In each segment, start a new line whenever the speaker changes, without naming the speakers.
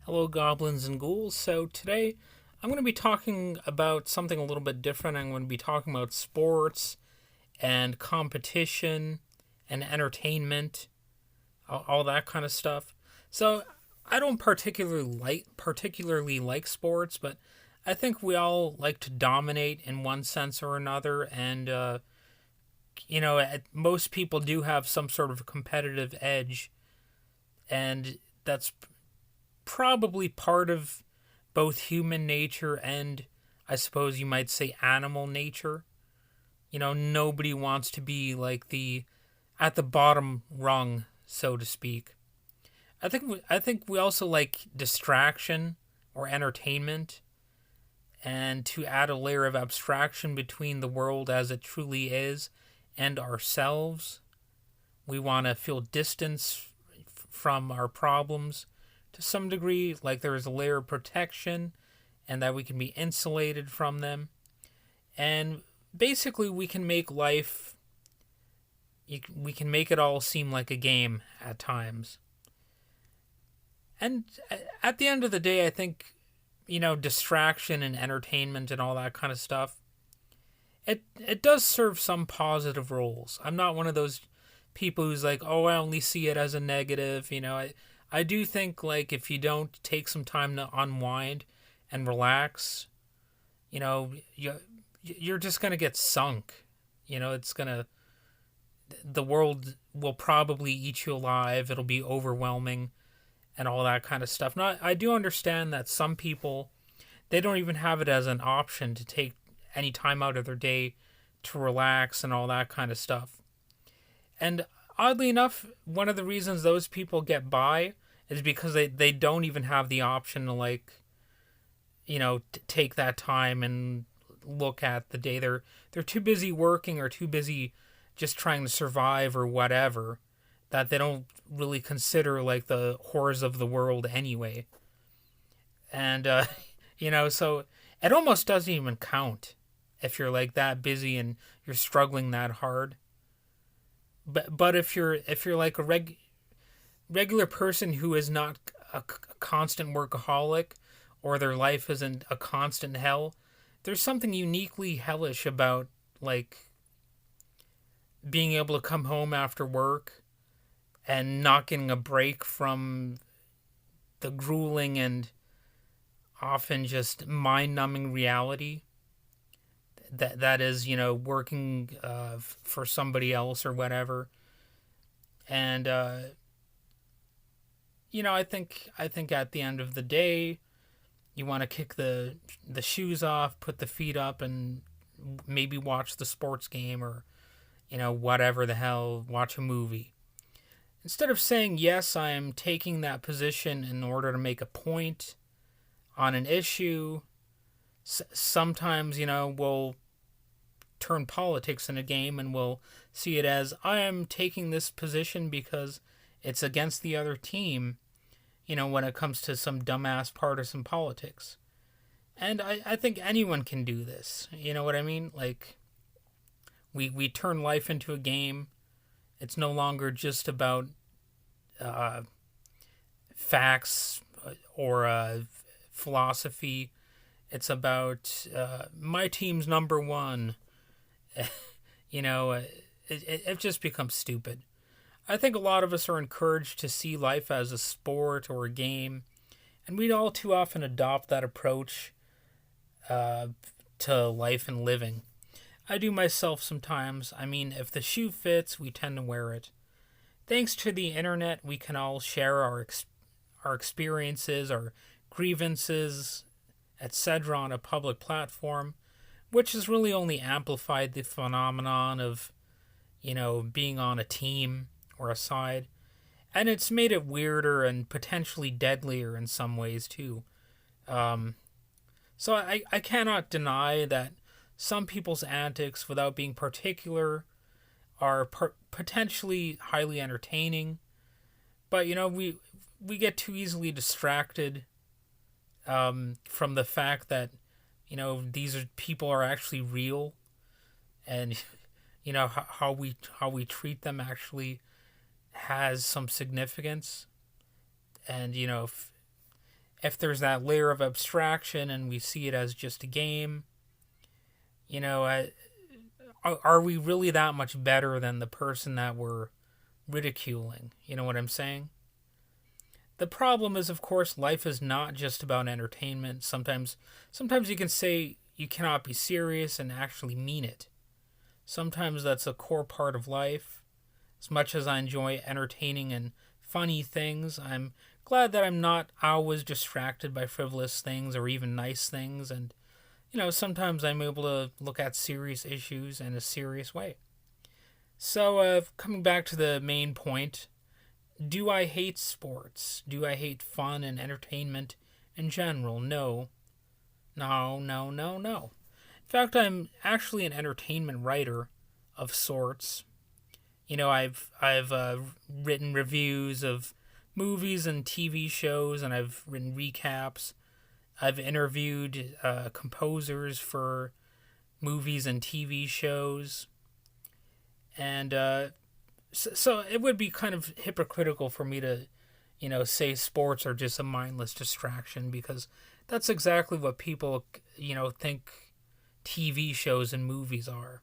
Hello, goblins and ghouls. So, today I'm going to be talking about something a little bit different. I'm going to be talking about sports and competition and entertainment, all that kind of stuff. So, I don't particularly like sports, but I think we all like to dominate in one sense or another. And most people do have some sort of competitive edge, and that's probably part of both human nature and, I suppose you might say, animal nature. Nobody wants to be like the at the bottom rung, so to speak. I think we also like distraction or entertainment, and to add a layer of abstraction between the world as it truly is and ourselves. We want to feel distance from our problems to some degree, like there is a layer of protection and that we can be insulated from them. And basically, we can make life, we can make it all seem like a game at times. And at the end of the day, I think, distraction and entertainment and all that kind of stuff, it does serve some positive roles. I'm not one of those people who's like, oh, I only see it as a negative. I do think, like, if you don't take some time to unwind and relax, you know, you you're just gonna get sunk. It's gonna the world will probably eat you alive. It'll be overwhelming and all that kind of stuff. Now, I do understand that some people, they don't even have it as an option to take any time out of their day to relax and all that kind of stuff. And oddly enough, one of the reasons those people get by is because they don't even have the option to, like, take that time and look at the day. They're too busy working or too busy just trying to survive or whatever, that they don't really consider, like, the horrors of the world anyway. And so it almost doesn't even count if you're like that busy and you're struggling that hard. But if you're like a regular person who is not a constant workaholic, or their life isn't a constant hell, there's something uniquely hellish about, like, being able to come home after work and not getting a break from the grueling and often just mind-numbing reality that is, working for somebody else or whatever. And I think at the end of the day, you want to kick the shoes off, put the feet up, and maybe watch the sports game, or whatever the hell, watch a movie. Instead of saying, yes, I am taking that position in order to make a point on an issue, sometimes, we'll turn politics in a game and we'll see it as, I am taking this position because it's against the other team, when it comes to some dumbass partisan politics. And I think anyone can do this. You know what I mean? Like, we turn life into a game. It's no longer just about uh, facts or philosophy. It's about my team's number one. you know, uh, it just becomes stupid. I think a lot of us are encouraged to see life as a sport or a game, and we all too often adopt that approach uh, to life and living. I do myself sometimes. I mean, if the shoe fits, we tend to wear it. Thanks to the internet, we can all share our experiences, our grievances, etc. on a public platform, which has really only amplified the phenomenon of, being on a team or a side. And it's made it weirder and potentially deadlier in some ways, too. Um, so I cannot deny that some people's antics, without being particular, are potentially highly entertaining. But, we get too easily distracted from the fact that, people are actually real, and how we treat them actually has some significance. And if there's that layer of abstraction and we see it as just a game, you know, are we really that much better than the person that we're ridiculing? You know what I'm saying? The problem is, of course, life is not just about entertainment. Sometimes you can say you cannot be serious and actually mean it. Sometimes that's a core part of life. As much as I enjoy entertaining and funny things, I'm glad that I'm not always distracted by frivolous things or even nice things. And, sometimes I'm able to look at serious issues in a serious way. So, coming back to the main point, do I hate sports? Do I hate fun and entertainment in general? No. No, no, no, no. In fact, I'm actually an entertainment writer of sorts. I've written reviews of movies and TV shows, and I've written recaps. I've interviewed composers for movies and TV shows, and so it would be kind of hypocritical for me to, say sports are just a mindless distraction, because that's exactly what people, think TV shows and movies are.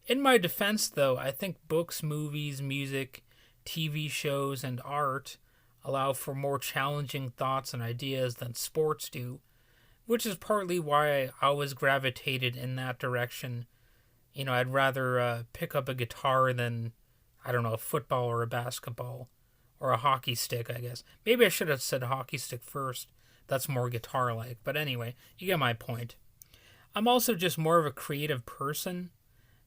In my defense, though, I think books, movies, music, TV shows, and art allow for more challenging thoughts and ideas than sports do, which is partly why I always gravitated in that direction. I'd rather pick up a guitar than, I don't know, a football or a basketball or a hockey stick, I guess. Maybe I should have said hockey stick first. That's more guitar-like. But anyway, you get my point. I'm also just more of a creative person.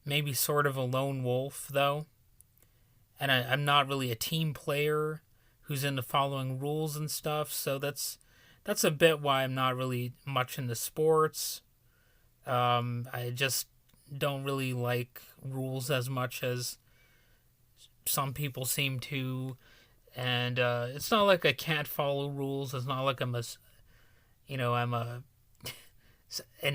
Maybe sort of a lone wolf, though. And I'm not really a team player who's into following rules and stuff. So that's a bit why I'm not really much into sports. I just don't really like rules as much as some people seem to. And it's not like I can't follow rules. It's not like I'm an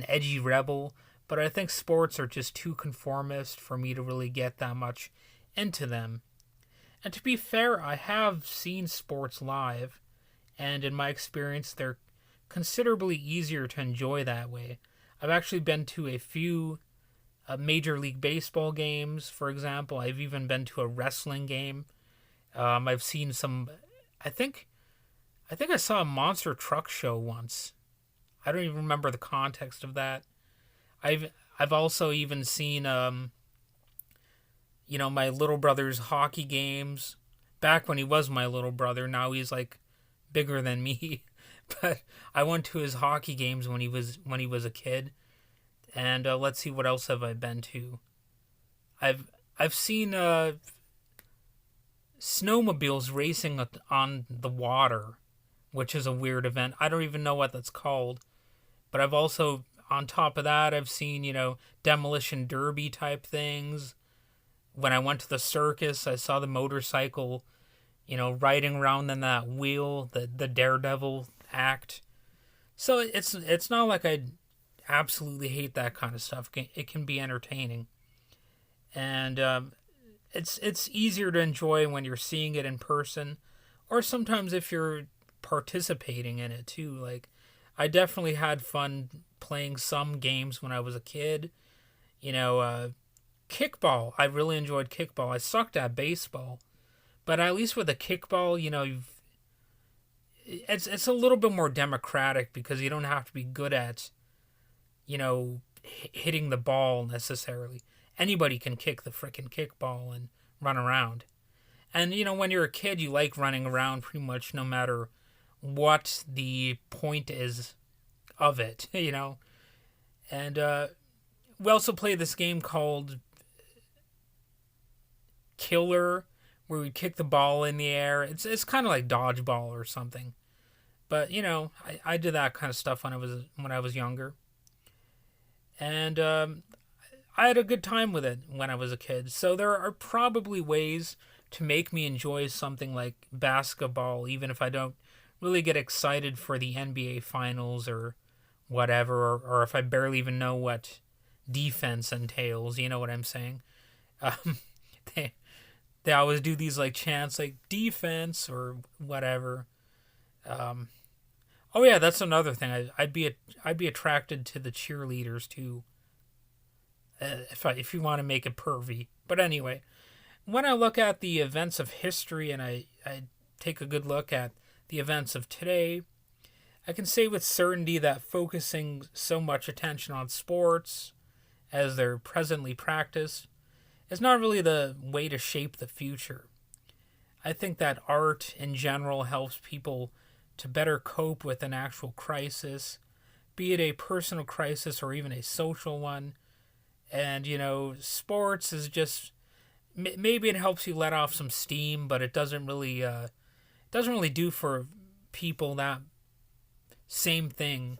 edgy rebel. But I think sports are just too conformist for me to really get that much into them. And to be fair, I have seen sports live, and in my experience, they're considerably easier to enjoy that way. I've actually been to a few Major League Baseball games, for example. I've even been to a wrestling game. I've seen some. I think I saw a monster truck show once. I don't even remember the context of that. I've also even seen my little brother's hockey games back when he was my little brother. Now he's like bigger than me. But I went to his hockey games when he was a kid. And let's see, what else have I been to? I've seen snowmobiles racing on the water, which is a weird event. I don't even know what that's called. But I've also, on top of that, I've seen, demolition derby type things. When I went to the circus, I saw the motorcycle, riding around in that wheel, the Daredevil act. So it's not like I absolutely hate that kind of stuff. It can be entertaining. And it's easier to enjoy when you're seeing it in person, or sometimes if you're participating in it too. Like, I definitely had fun playing some games when I was a kid. Kickball. I really enjoyed kickball. I sucked at baseball, but at least with a kickball, it's a little bit more democratic, because you don't have to be good at, hitting the ball necessarily. Anybody can kick the frickin' kickball and run around. And when you're a kid, you like running around pretty much no matter what the point is of it, And we also play this game called Killer, where we kick the ball in the air. It's kind of like dodgeball or something. But I did that kind of stuff when I was younger, and I had a good time with it when I was a kid. So there are probably ways to make me enjoy something like basketball, even if I don't really get excited for the NBA finals or whatever, or if I barely even know what defense entails. You know what I'm saying? Um, they always do these like chants like defense or whatever. Oh yeah, that's another thing. I'd be attracted to the cheerleaders too, if you want to make it pervy. But anyway, when I look at the events of history and I take a good look at the events of today, I can say with certainty that focusing so much attention on sports as they're presently practiced is not really the way to shape the future. I think that art in general helps people to better cope with an actual crisis, be it a personal crisis or even a social one. And, sports is just maybe it helps you let off some steam, but it doesn't really do for people that same thing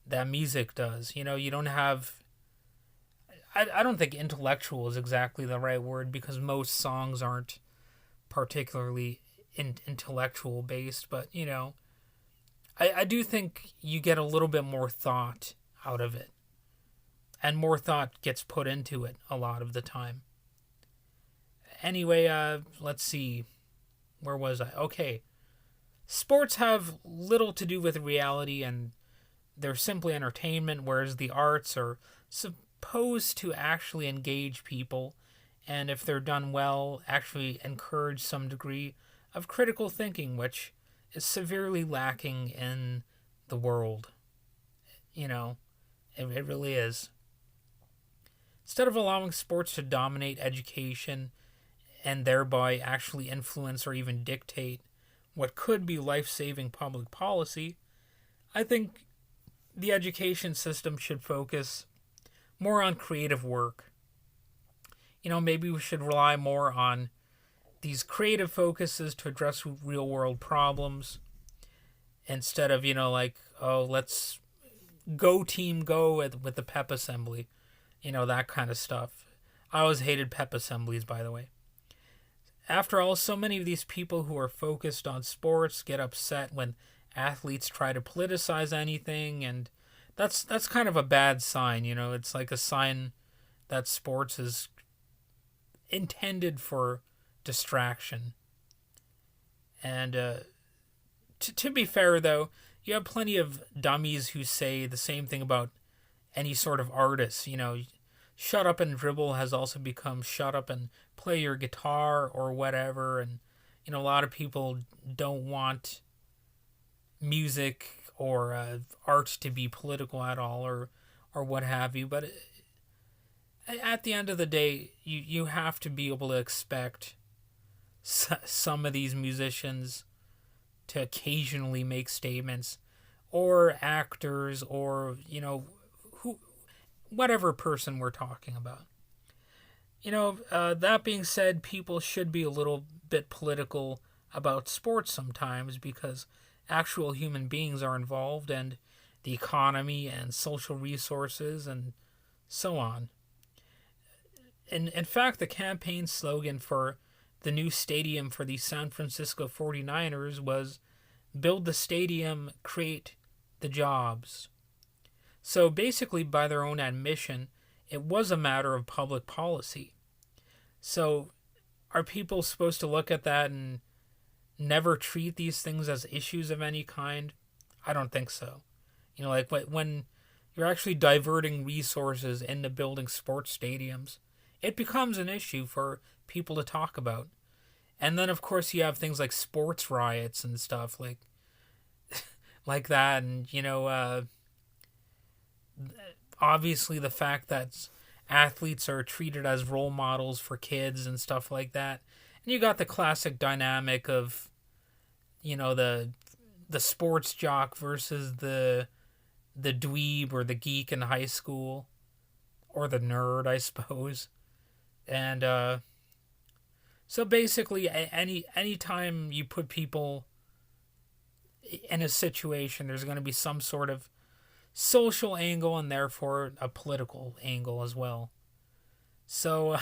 that music does. You don't have. I don't think intellectual is exactly the right word because most songs aren't particularly intellectual based, but I do think you get a little bit more thought out of it, and more thought gets put into it a lot of the time. Anyway, let's see. Where was I? Okay. Sports have little to do with reality and they're simply entertainment, whereas the arts are supposed to actually engage people and, if they're done well, actually encourage some degree of critical thinking, which is severely lacking in the world. It really is. Instead of allowing sports to dominate education and thereby actually influence or even dictate what could be life-saving public policy, I think the education system should focus more on creative work. Maybe we should rely more on these creative focuses to address real-world problems instead of, oh, let's go team go with the pep assembly, that kind of stuff. I always hated pep assemblies, by the way. After all, so many of these people who are focused on sports get upset when athletes try to politicize anything, and that's kind of a bad sign. It's like a sign that sports is intended for distraction. And to be fair, though, you have plenty of dummies who say the same thing about any sort of artist. Shut up and dribble has also become shut up and play your guitar or whatever. And, a lot of people don't want music or art to be political at all or what have you. But at the end of the day, you have to be able to expect some of these musicians to occasionally make statements, or actors, or, whatever person we're talking about. That being said, people should be a little bit political about sports sometimes because actual human beings are involved and the economy and social resources and so on. In fact, the campaign slogan for the new stadium for the San Francisco 49ers was "Build the stadium, create the jobs." So basically, by their own admission, it was a matter of public policy. So are people supposed to look at that and never treat these things as issues of any kind? I don't think so. Like when you're actually diverting resources into building sports stadiums, it becomes an issue for people to talk about. And then, of course, you have things like sports riots and stuff like that. And, obviously the fact that athletes are treated as role models for kids and stuff like that. And you got the classic dynamic of, the sports jock versus the dweeb or the geek in high school, or the nerd, I suppose. And so basically, any time you put people in a situation, there's going to be some sort of social angle and therefore a political angle as well. So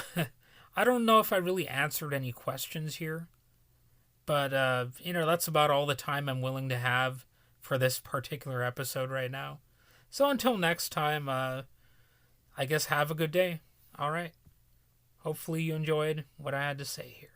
I don't know if I really answered any questions here, but that's about all the time I'm willing to have for this particular episode right now. So until next time, I guess have a good day. All right. Hopefully you enjoyed what I had to say here.